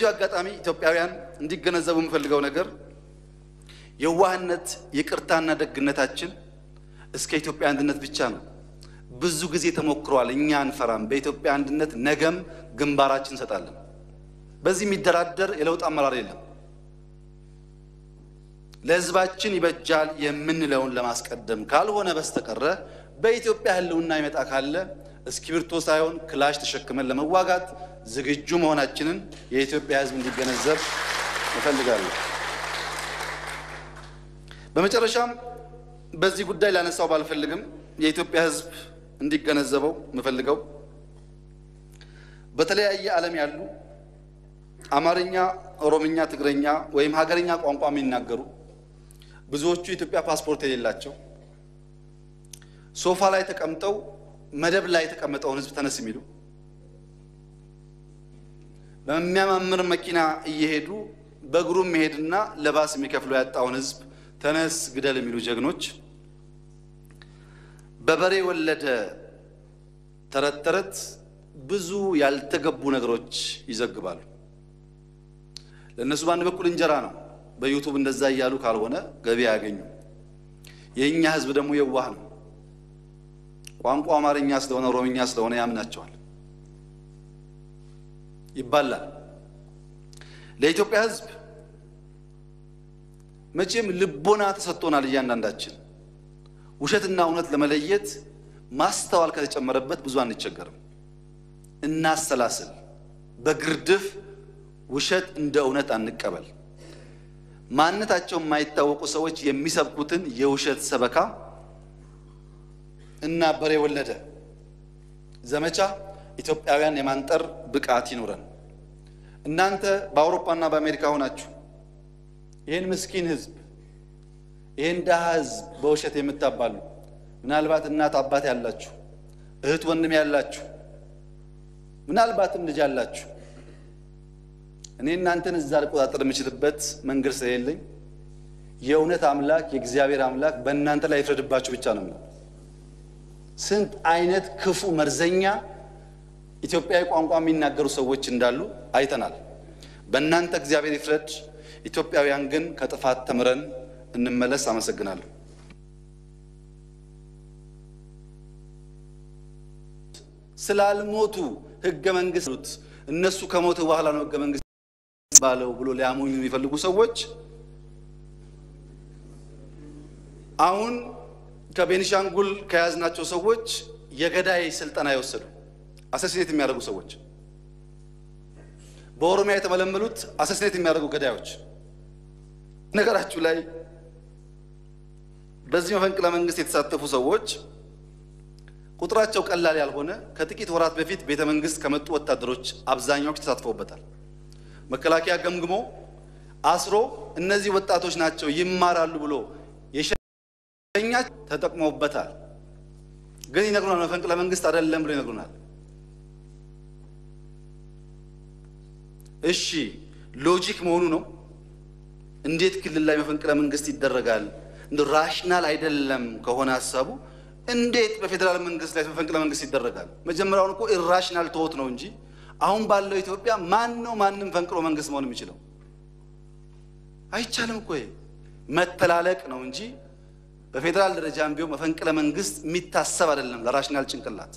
በዚሁ አጋጣሚ ኢትዮጵያውያን እንዲገነዘቡ የምፈልገው ነገር የዋህነት ይቅርታና ደግነታችን እስከ ኢትዮጵያ አንድነት ብቻ ነው። ብዙ ጊዜ ተሞክሯል። እኛ አንፈራም። በኢትዮጵያ አንድነት ነገም ግንባራችን እንሰጣለን። በዚህ የሚደራደር የለውጥ አመራር የለም። ለህዝባችን ይበጃል የምንለውን ለማስቀደም ካልሆነ በስተቀር በኢትዮጵያ ህልውና ይመጣ ካለ እስክሪብቶ ሳይሆን ክላሽ ተሸክመን ለመዋጋት ዝግጁ መሆናችንን የኢትዮጵያ ህዝብ እንዲገነዘብ እፈልጋለሁ። በመጨረሻም በዚህ ጉዳይ ላነሳው ባልፈልግም የኢትዮጵያ ህዝብ እንዲገነዘበው ምፈልገው በተለያየ ዓለም ያሉ አማርኛ፣ ኦሮምኛ፣ ትግረኛ ወይም ሀገርኛ ቋንቋ የሚናገሩ ብዙዎቹ የኢትዮጵያ ፓስፖርት የሌላቸው ሶፋ ላይ ተቀምጠው መደብ ላይ ተቀምጠው ህዝብ ተነስ የሚሉ በሚያማምር መኪና እየሄዱ በእግሩ መሄድና ለባስ የሚከፍለው ያጣውን ህዝብ ተነስ ግደል የሚሉ ጀግኖች በበሬ ወለደ ተረተረት ብዙ ያልተገቡ ነገሮች ይዘግባሉ። ለነሱ ባንድ በኩል እንጀራ ነው። በዩቲዩብ እንደዛ ይያሉ ካልሆነ ገቢ ያገኙ። የኛ ህዝብ ደግሞ የዋህ ነው። ቋንቋ አማርኛ ስለሆነ ኦሮምኛ ስለሆነ ያምናቸዋል። ይባላል። ለኢትዮጵያ ህዝብ መቼም ልቦና ተሰጥቶናል። እያንዳንዳችን ውሸትና እውነት ለመለየት ማስተዋል ከተጨመረበት ብዙ አንቸገርም። እናሰላስል። በግርድፍ ውሸት እንደ እውነት አንቀበል። ማንነታቸው የማይታወቁ ሰዎች የሚሰብኩትን የውሸት ሰበካ እና በሬ ወለደ ዘመቻ ኢትዮጵያውያን የማንጠር ብቃት ይኖረን። እናንተ በአውሮፓና በአሜሪካ ሆናችሁ ይሄን ምስኪን ህዝብ ይሄን ደሃ ህዝብ በውሸት የምታባሉ ምናልባት እናት አባት ያላችሁ እህት ወንድም ያላችሁ ምናልባትም ልጅ ያላችሁ እኔ እናንተን እዛ ልቆጣጠር የምችልበት መንገድ ስለሌለኝ የእውነት አምላክ የእግዚአብሔር አምላክ በእናንተ ላይ ይፍረድባችሁ ብቻ ነው። ስንት አይነት ክፉ መርዘኛ ኢትዮጵያዊ ቋንቋ የሚናገሩ ሰዎች እንዳሉ አይተናል። በእናንተ እግዚአብሔር ይፍረድ። ኢትዮጵያውያን ግን ከጥፋት ተምረን እንመለስ። አመሰግናለሁ። ስላልሞቱ ህገ መንግስት እነሱ ከሞቱ በኋላ ነው ህገ መንግስት ባለው ብሎ ሊያሞኙ የሚፈልጉ ሰዎች አሁን ከቤኒሻንጉል ከያዝናቸው ሰዎች የገዳይ ስልጠና ይወሰዱ አሰሲኔት የሚያደርጉ ሰዎች በኦሮሚያ የተመለመሉት አሰሲኔት የሚያደርጉ ገዳዮች ነገራችሁ ላይ በዚህ መፈንቅለ መንግስት የተሳተፉ ሰዎች ቁጥራቸው ቀላል ያልሆነ ከጥቂት ወራት በፊት ቤተ መንግስት ከመጡ ወታደሮች አብዛኛዎቹ ተሳትፈውበታል። መከላከያ ገምግሞ አስሮ እነዚህ ወጣቶች ናቸው ይማራሉ ብሎ የሸኛ ተጠቅመውበታል። ግን ይነግሩናል መፈንቅለ መንግስት አይደለም ብሎ ይነግሩናል። እሺ ሎጂክ መሆኑ ነው። እንዴት ክልል ላይ መፈንቅለ መንግስት ይደረጋል? እንደ ራሽናል አይደለም ከሆነ ሐሳቡ እንዴት በፌደራል መንግስት ላይ መፈንቅለ መንግስት ይደረጋል? መጀመሪያውን እኮ ኢራሽናል ተውት ነው እንጂ አሁን ባለው ኢትዮጵያ ማን ነው ማንንም ፈንቅሎ መንግስት መሆን የሚችለው? አይቻልም እኮ መተላለቅ ነው እንጂ በፌደራል ደረጃም ቢሆን መፈንቅለ መንግስት የሚታሰብ አይደለም ለራሽናል ጭንቅላት።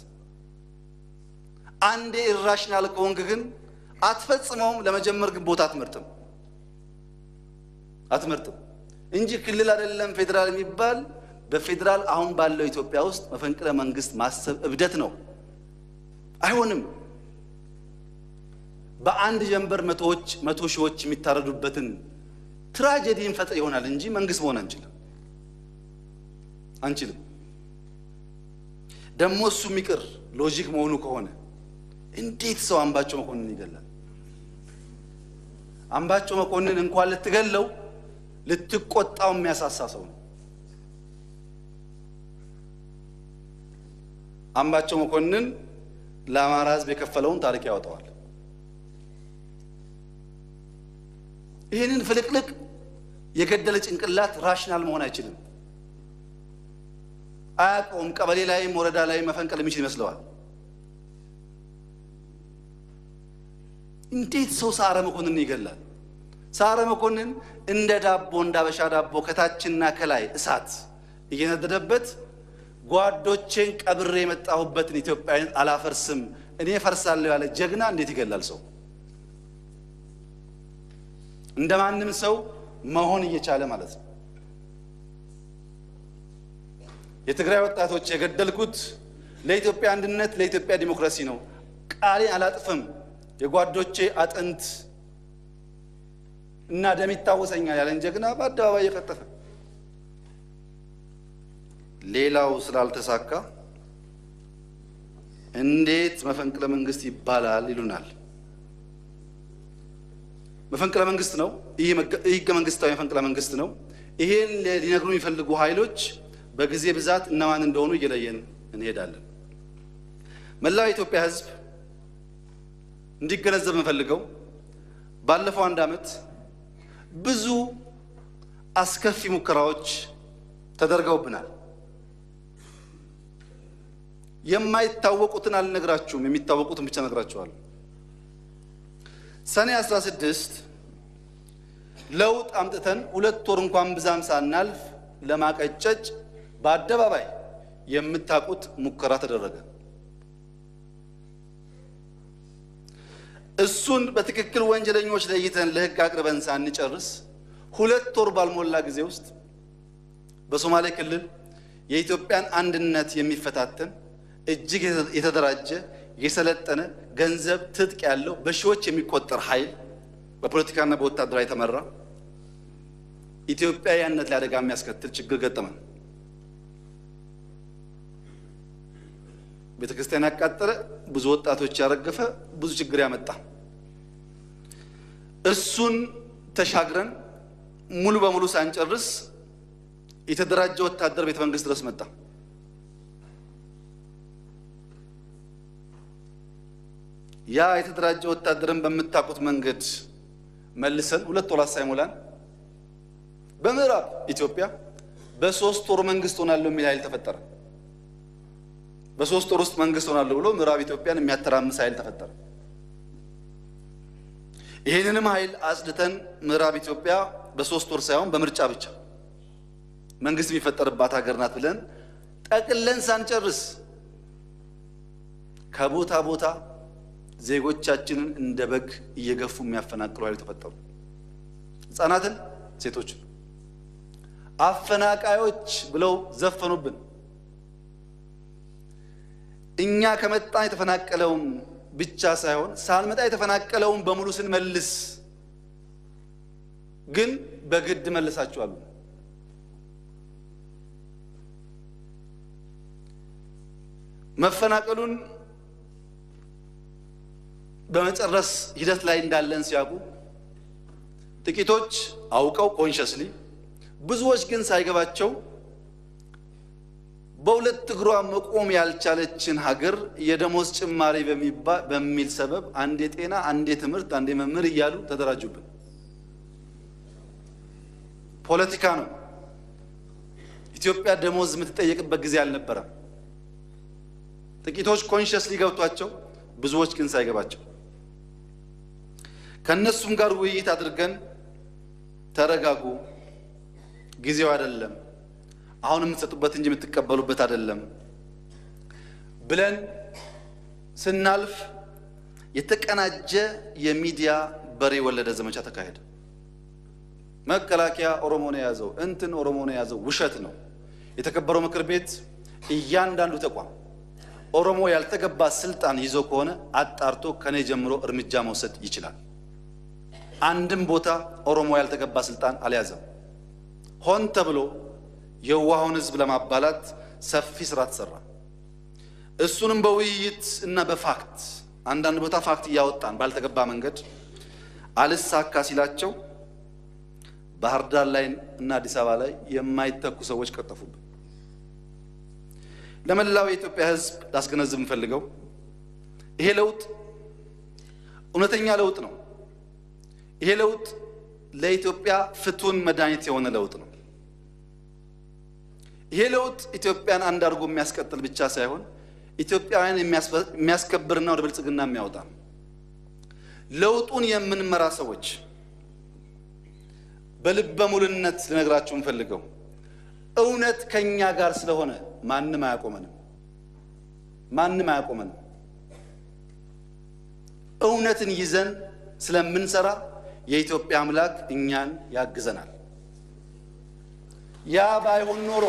አንዴ ኢራሽናል ከሆንክ ግን አትፈጽመውም። ለመጀመር ግን ቦታ አትመርጥም እንጂ ክልል አይደለም ፌደራል የሚባል በፌደራል አሁን ባለው ኢትዮጵያ ውስጥ መፈንቅለ መንግስት ማሰብ እብደት ነው። አይሆንም። በአንድ ጀንበር መቶ ሺዎች የሚታረዱበትን ትራጀዲ እንፈጥር ይሆናል እንጂ መንግስት መሆን አንችልም። ደግሞ እሱ የሚቅር ሎጂክ መሆኑ ከሆነ እንዴት ሰው አምባቸው መኮንን ይገላል? አምባቸው መኮንን እንኳን ልትገለው ልትቆጣው የሚያሳሳ ሰው ነው። አምባቸው መኮንን ለአማራ ህዝብ የከፈለውን ታሪክ ያወጣዋል። ይሄንን ፍልቅልቅ የገደለ ጭንቅላት ራሽናል መሆን አይችልም። አያውቀውም። ቀበሌ ላይ ወረዳ ላይ መፈንቀል የሚችል ይመስለዋል። እንዴት ሰው ሳረ መኮንን ይገላል? ሳረ መኮንን እንደ ዳቦ እንዳበሻ ዳቦ ከታችና ከላይ እሳት እየነደደበት ጓዶቼን ቀብሬ የመጣሁበትን ኢትዮጵያን አላፈርስም እኔ ፈርሳለሁ ያለ ጀግና እንዴት ይገላል ሰው? እንደማንም ሰው መሆን እየቻለ ማለት ነው። የትግራይ ወጣቶች የገደልኩት ለኢትዮጵያ አንድነት ለኢትዮጵያ ዲሞክራሲ ነው፣ ቃሌን አላጥፍም፣ የጓዶቼ አጥንት እና ደም ይታወሰኛል ያለን ጀግና በአደባባይ የቀጠፈ። ሌላው ስላልተሳካ እንዴት መፈንቅለ መንግስት ይባላል ይሉናል። መፈንቅለ መንግስት ነው፣ ይህ ህገ መንግስታዊ መፈንቅለ መንግስት ነው። ይሄን ሊነግሩ የሚፈልጉ ኃይሎች በጊዜ ብዛት እነማን እንደሆኑ እየለየን እንሄዳለን። መላው የኢትዮጵያ ህዝብ እንዲገነዘብ እንፈልገው ባለፈው አንድ ዓመት ብዙ አስከፊ ሙከራዎች ተደርገውብናል። የማይታወቁትን አልነግራችሁም፣ የሚታወቁትን ብቻ ነግራችኋለሁ። ሰኔ 16 ለውጥ አምጥተን 2 ወር እንኳን ብዛም ሳናልፍ ለማቀጨጭ በአደባባይ የምታውቁት ሙከራ ተደረገ። እሱን በትክክል ወንጀለኞች ለይተን ለህግ አቅርበን ሳንጨርስ 2 ወር ባልሞላ ጊዜ ውስጥ በሶማሌ ክልል የኢትዮጵያን አንድነት የሚፈታተን እጅግ የተደራጀ የሰለጠነ ገንዘብ ትጥቅ ያለው በሺዎች የሚቆጠር ኃይል በፖለቲካና በወታደራዊ ተመራ ኢትዮጵያዊነት ላይ አደጋ የሚያስከትል ችግር ገጠመን። ቤተክርስቲያን ያቃጠለ፣ ብዙ ወጣቶች ያረገፈ፣ ብዙ ችግር ያመጣ። እሱን ተሻግረን ሙሉ በሙሉ ሳንጨርስ የተደራጀ ወታደር ቤተ መንግስት ድረስ መጣ። ያ የተደራጀ ወታደርን በመታቁት መንገድ መልሰን 2 ወራት ሳይሞላን በምዕራብ ኢትዮጵያ በ3 ወር መንግስት ሆናለሁ የሚል ኃይል ተፈጠረ። በ3 ወር ውስጥ መንግስት ሆናለሁ ብሎ ምዕራብ ኢትዮጵያን የሚያተራምስ ኃይል ተፈጠረ። ይሄንንም ኃይል አጽድተን ምዕራብ ኢትዮጵያ በ3 ወር ሳይሆን በምርጫ ብቻ መንግስት የሚፈጠርባት ሀገር ናት ብለን ጠቅለን ሳንጨርስ ከቦታ ቦታ ዜጎቻችንን እንደ በግ እየገፉ የሚያፈናቅሉ ኃይል ተፈጠሩ። ህፃናትን፣ ሴቶችን አፈናቃዮች ብለው ዘፈኑብን። እኛ ከመጣን የተፈናቀለውን ብቻ ሳይሆን ሳንመጣ የተፈናቀለውን በሙሉ ስንመልስ ግን በግድ መልሳችኋል። መፈናቀሉን በመጨረስ ሂደት ላይ እንዳለን ሲያውቁ ጥቂቶች አውቀው ኮንሸስሊ፣ ብዙዎች ግን ሳይገባቸው በሁለት እግሯ መቆም ያልቻለችን ሀገር የደሞዝ ጭማሪ በሚል ሰበብ አንዴ ጤና፣ አንዴ ትምህርት፣ አንዴ መምህር እያሉ ተደራጁብን። ፖለቲካ ነው። ኢትዮጵያ ደሞዝ የምትጠየቅበት ጊዜ አልነበረም። ጥቂቶች ኮንሸስሊ ገብቷቸው፣ ብዙዎች ግን ሳይገባቸው ከነሱም ጋር ውይይት አድርገን ተረጋጉ፣ ጊዜው አይደለም፣ አሁን የምትሰጡበት እንጂ የምትቀበሉበት አይደለም ብለን ስናልፍ የተቀናጀ የሚዲያ በሬ ወለደ ዘመቻ ተካሄደ። መከላከያ ኦሮሞ ነው ያዘው፣ እንትን ኦሮሞ ነው ያዘው፣ ውሸት ነው። የተከበረው ምክር ቤት እያንዳንዱ ተቋም ኦሮሞ ያልተገባ ስልጣን ይዞ ከሆነ አጣርቶ ከኔ ጀምሮ እርምጃ መውሰድ ይችላል። አንድም ቦታ ኦሮሞ ያልተገባ ስልጣን አልያዘም። ሆን ተብሎ የዋሃውን ህዝብ ለማባላት ሰፊ ስራ ተሰራ። እሱንም በውይይት እና በፋክት አንዳንድ ቦታ ፋክት እያወጣን ባልተገባ መንገድ አልሳካ ሲላቸው ባህር ዳር ላይ እና አዲስ አበባ ላይ የማይተኩ ሰዎች ቀጠፉብን። ለመላው የኢትዮጵያ ህዝብ ላስገነዝብ እንፈልገው ይሄ ለውጥ እውነተኛ ለውጥ ነው። ይሄ ለውጥ ለኢትዮጵያ ፍቱን መድኃኒት የሆነ ለውጥ ነው። ይሄ ለውጥ ኢትዮጵያን አንድ አድርጎ የሚያስቀጥል ብቻ ሳይሆን ኢትዮጵያውያን የሚያስከብርና ወደ ብልጽግና የሚያወጣ ነው። ለውጡን የምንመራ ሰዎች በልበ ሙሉነት ልነግራችሁ እንፈልገው እውነት ከኛ ጋር ስለሆነ ማንም አያቆመንም እውነትን ይዘን ስለምንሰራ የኢትዮጵያ አምላክ እኛን ያግዘናል ያ ባይሆን ኖሮ